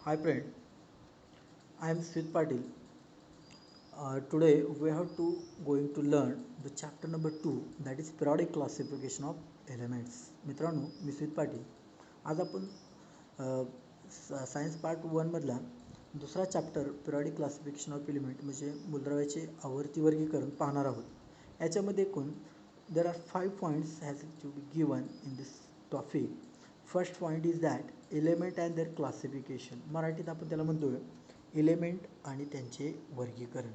Hi friend, I am Sweet Patil. Today we have to going to learn the chapter number 2, that is periodic classification of elements. मित्रांनो मी स्वीत पाटील. आज आपण science part 1 मधला दुसरा chapter periodic classification of element म्हणजे मूलद्रव्याचे आवर्ती वर्गीकरण पाहणार आहोत. याच्यामध्ये एकूण there are 5 points has to be given in this topic. First point is that element and their classification. मराठीत आपण त्याला म्हणतोय एलिमेंट आणि त्यांचे वर्गीकरण,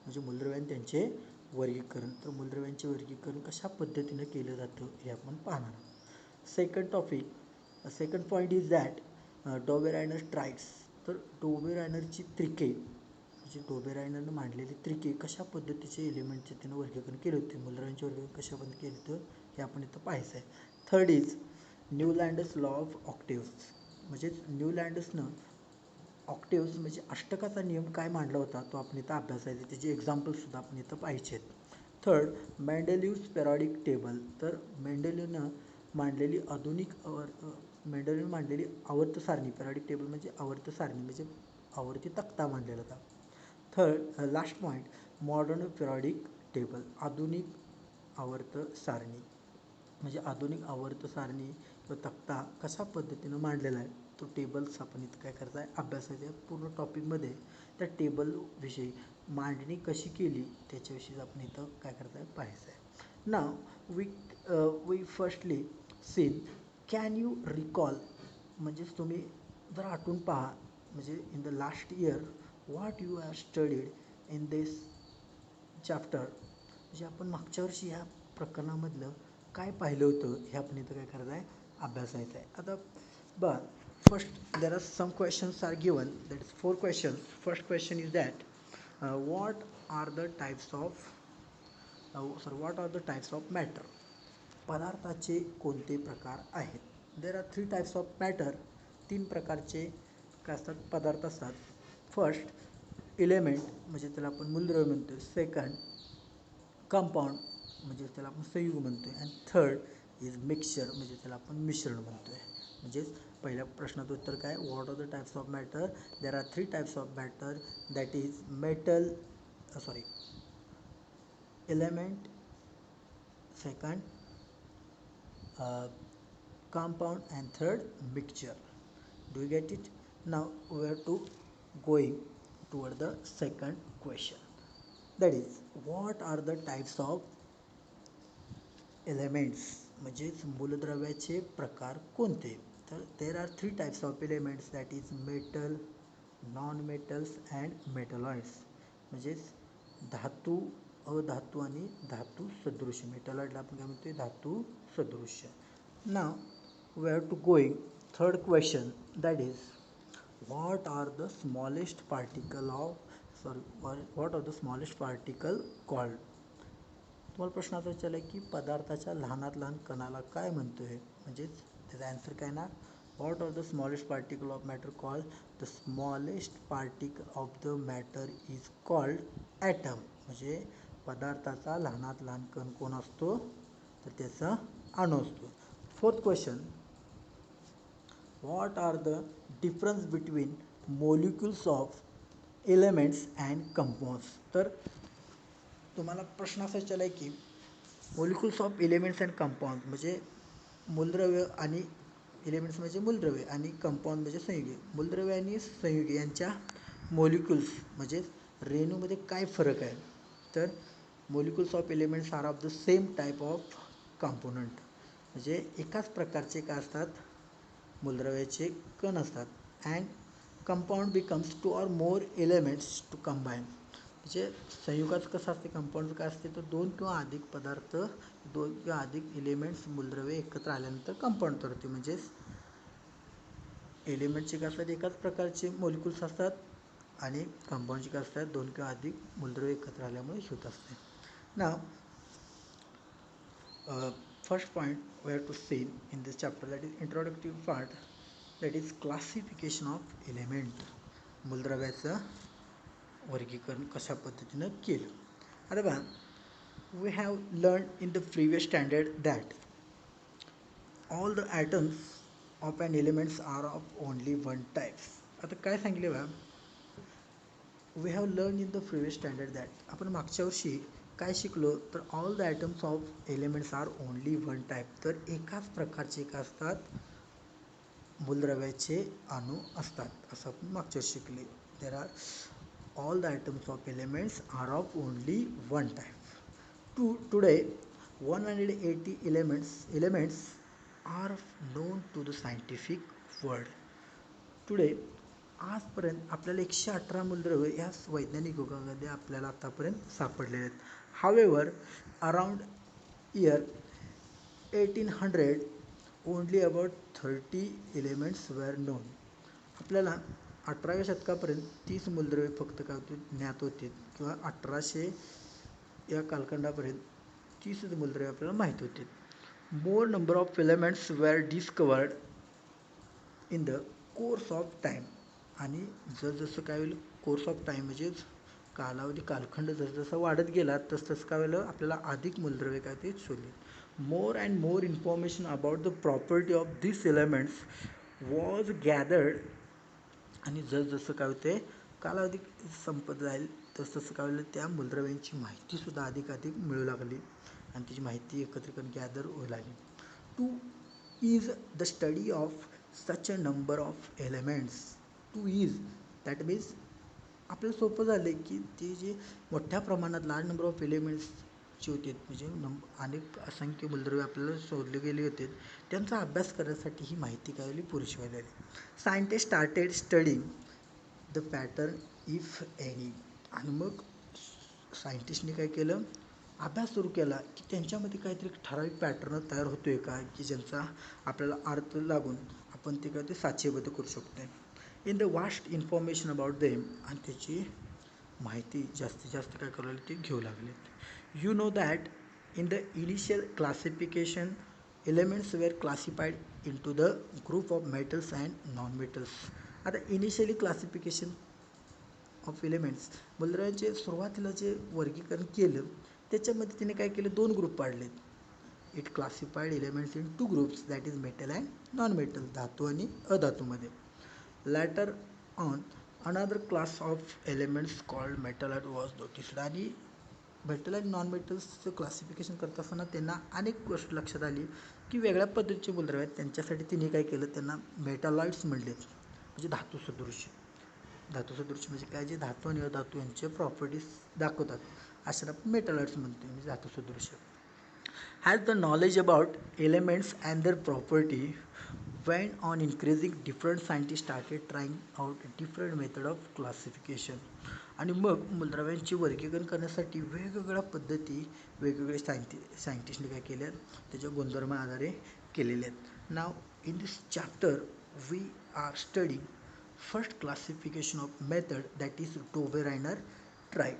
म्हणजे मूलद्रव्यांचे त्यांचे वर्गीकरण. तर मूलद्रव्यांचे वर्गीकरण कशा पद्धतीनं केलं जातं हे आपण पाहणार. Second point is that Dobereiner triads. तर डॉबेरायनरची त्रिके, म्हणजे डॉबेरायनरनं मांडलेली त्रिके कशा पद्धतीचे एलिमेंटचे त्यानं वर्गीकरण केले होते, मूलद्रव्यांचे वर्गीकरण कशा पद्धतीने केलं होतं हे आपण इथं पाहायचं आहे. Third is Newlands law of octaves. म्हणजे न्यूलँडसनं ऑक्टेव्स म्हणजे अष्टकाचा नियम काय मांडला होता तो आपण इथं अभ्यासायचा, त्याचे एक्झाम्पल्ससुद्धा आपण इथं पाहिजे आहेत. Third, Mendeleev's periodic table. तर मेंडेलिव्हनं मांडलेली मेंडेलिव्हनं मांडलेली आवर्त सारणी, पेरॉडिक टेबल म्हणजे आवर्त सारणी म्हणजे आवर्ती तक्ता मांडलेला होता. Third last point, modern periodic table, आधुनिक आवर्त सारणी. म्हणजे आधुनिक आवर्त सारणी किंवा तक्ता कशा पद्धतीनं मांडलेला आहे तो टेबल्स आपण इथं काय करायचं आहे, अभ्यासाच्या आहे. पूर्ण टॉपिकमध्ये त्या टेबलविषयी मांडणी कशी केली त्याच्याविषयी आपण इथं काय करायचं आहे, पाहायचं आहे. Now we firstly seen, can you recall. म्हणजेच तुम्ही जर आठवून पहा, म्हणजे in the last year what you have studied in this chapter. म्हणजे आपण मागच्या वर्षी ह्या प्रकरणामधलं काय पाहिलं होतं हे आपण इथं काय करायचं आहे, अभ्यासायचं आहे. आता first there are some questions are given, that is 4 questions. First question is that what are the types of matter. पदार्थाचे कोणते प्रकार आहेत. There are 3 types of matter. 3 प्रकारचे काय असतात, पदार्थ असतात. फर्स्ट एलिमेंट, म्हणजे त्याला आपण मूलद्रव्य म्हणतो. सेकंड कंपाऊंड, म्हणजे त्याला आपण संयुग म्हणतो आहे. अँड थर्ड इज मिक्सचर, म्हणजे त्याला आपण मिश्रण म्हणतो आहे. म्हणजेच पहिल्या प्रश्नाचं उत्तर काय, what are the types of matter. There are 3 types of matter, that is element, second compound, and third mixture. Do you get it? Now we are to going toward the second question, that is what are the types of elements. म्हणजेच मूलद्रव्याचे प्रकार कोणते. तर देर are 3 types of elements, that is metal, non metals and metalloids. म्हणजेच धातू, अधातू आणि धातू सदृश्य. मेटलॉइडला आपण काय म्हणतो, धातू सदृश्य. नाव we are to going third question, that is what are the smallest particle called. तुम्हाला प्रश्न असा विचारला की पदार्थाच्या लहानात लहान कणाला काय म्हणतोय. म्हणजेच त्याचा आन्सर काय ना, what are the smallest particle of matter called. The smallest particle of the matter is called atom. म्हणजे पदार्थाचा लहानात लहान कण कोण असतो, तर त्याचा अणू असतो. Fourth question, what are the difference between molecules of elements and compounds. तर तुम्हाला प्रश्न असा विचारला आहे की molecules of elements and compound, म्हणजे मूलद्रव्य आणि एलिमेंट्स म्हणजे मूलद्रव्य आणि कंपाऊंड म्हणजे संयुगे. मूलद्रव्य आणि संयुगे यांच्या मोलिक्युल्स म्हणजे रेणूमध्ये काय फरक आहे. तर molecules of elements are of the same type of component. म्हणजे एकाच प्रकारचे काय असतात, मूलद्रव्याचे कण असतात. And compound becomes 2 or more elements to combine. म्हणजे संयुगाचं कसं असते, कंपाऊंड काय असते, तर 2 किंवा अधिक पदार्थ, 2 किंवा अधिक एलिमेंट्स मूलद्रव्य एकत्र आल्यानंतर कंपाऊंड करते. म्हणजेच एलिमेंटचे काय असतात, एकाच प्रकारचे मोलिक्युल्स असतात आणि कंपाऊंडचे काय असतात, 2 किंवा अधिक मूलद्रव्य एकत्र आल्यामुळे होत असते. नाव first point we have to see in this chapter, that is introductive part, that is classification of element. मूलद्रव्याचं वर्गीकरण कशा पद्धतीनं केलं. आता बघा, we have learned in the previous standard that all the atoms of an elements are of only one type. आता काय सांगितले बा, we have learn in the previous standard that, आपण मागच्या वर्षी काय शिकलो, तर all the items of elements are only one type, तर एकाच प्रकारचे काय असतात, मूलद्रव्याचे अणू असतात असं आपण मागच्या वर्षी शिकले. There are all the items of elements are of only one type. Today 180 elements are known to the scientific world. Today आजपर्यंत आपल्याला 118 मूलद्रव्य या वैज्ञानिक युगामध्ये आपल्याला आतापर्यंत सापडलेले आहेत. However around year 1800 only about 30 elements were known. आपल्याला 18व्या शतकापर्यंत 30 मूलद्रव्ये फक्त काय होते, ज्ञात होते, किंवा 1800 या कालखंडापर्यंत 30 मूलद्रव्ये आपल्याला माहीत होते. More number of elements were discovered in the course of time. आणि जसजसं काय होईल, कोर्स ऑफ टाईम म्हणजे कालावधी, कालखंड जसजसा वाढत गेला तसतसं काय होईल, आपल्याला अधिक मूलद्रव्ये काय ते शोधली. More and more information about the property of this elements was gathered. आणि जसजसं काय होते, कालावधी संपत जाईल तसतसं काय होईल, त्या मूलद्रव्यांची माहितीसुद्धा अधिकाधिक मिळू लागली आणि त्याची माहिती एकत्रित गॅदर होऊ लागली. Two is the study of such a number of elements. Two is that means आपल्याला सोपं झालं की ते जे मोठ्या प्रमाणात लार्ज नंबर ऑफ एलिमेंट्स जे होते, म्हणजे अनेक असंख्य मूलद्रव्ये आपल्याला शोधले गेले होते, त्यांचा अभ्यास करण्यासाठी ही माहिती काय झाली, पुरेशी झाली. Scientist started studying the pattern if any. आणि मग सायंटिस्टने काय केलं, अभ्यास सुरू केला की त्यांच्यामध्ये काहीतरी ठराविक पॅटर्न तयार होतो आहे का, की ज्यांचा आपल्याला अर्थ लागून आपण ते काय ते साचेबद्ध करू शकतो. In the vast information about them. आणि त्याची माहिती जास्तीत जास्त काय करायला ते घेऊ लागले. You know that in the initial classification elements were classified into the group of metals and non metals. आता इनिशियली क्लासिफिकेशन ऑफ एलिमेंट्स, मूलद्रव्यांचे सुरुवातीला जे वर्गीकरण केलं त्याच्यामध्ये तिने काय केलं, 2 ग्रुप पाडलेत. It classified elements in 2 groups, that is metal and non metal, धातू आणि अधातूमध्ये. Later on another class of elements called metal was noticed. आणि मेटल अँड नॉन मेटल्सचं क्लासिफिकेशन करत असताना त्यांना अनेक गोष्ट लक्षात आली की वेगळ्या पद्धतीचे मूलद्रव्य आहेत, त्यांच्यासाठी तिने काय केलं, त्यांना मेटॉलॉइड्स म्हणले, म्हणजे धातू सदृश्य. धातू सदृश्य म्हणजे काय, जे धातू आणि अधातू यांचे प्रॉपर्टीज दाखवतात अशाला मेटॉलॉइड्स म्हणते, म्हणजे धातू सदृश्य. Has the knowledge about elements and their property went on increasing, different scientists started trying out different method of classification. आणि मग मूलद्रव्यांचे वर्गीकरण करण्यासाठी वेगवेगळ्या पद्धती वेगवेगळे सायंटिस्टने काय केल्या, त्याच्या गुणधर्म आधारे केलेले आहेत. Now in this chapter we are studying first classification of method, that is Dobereiner tried.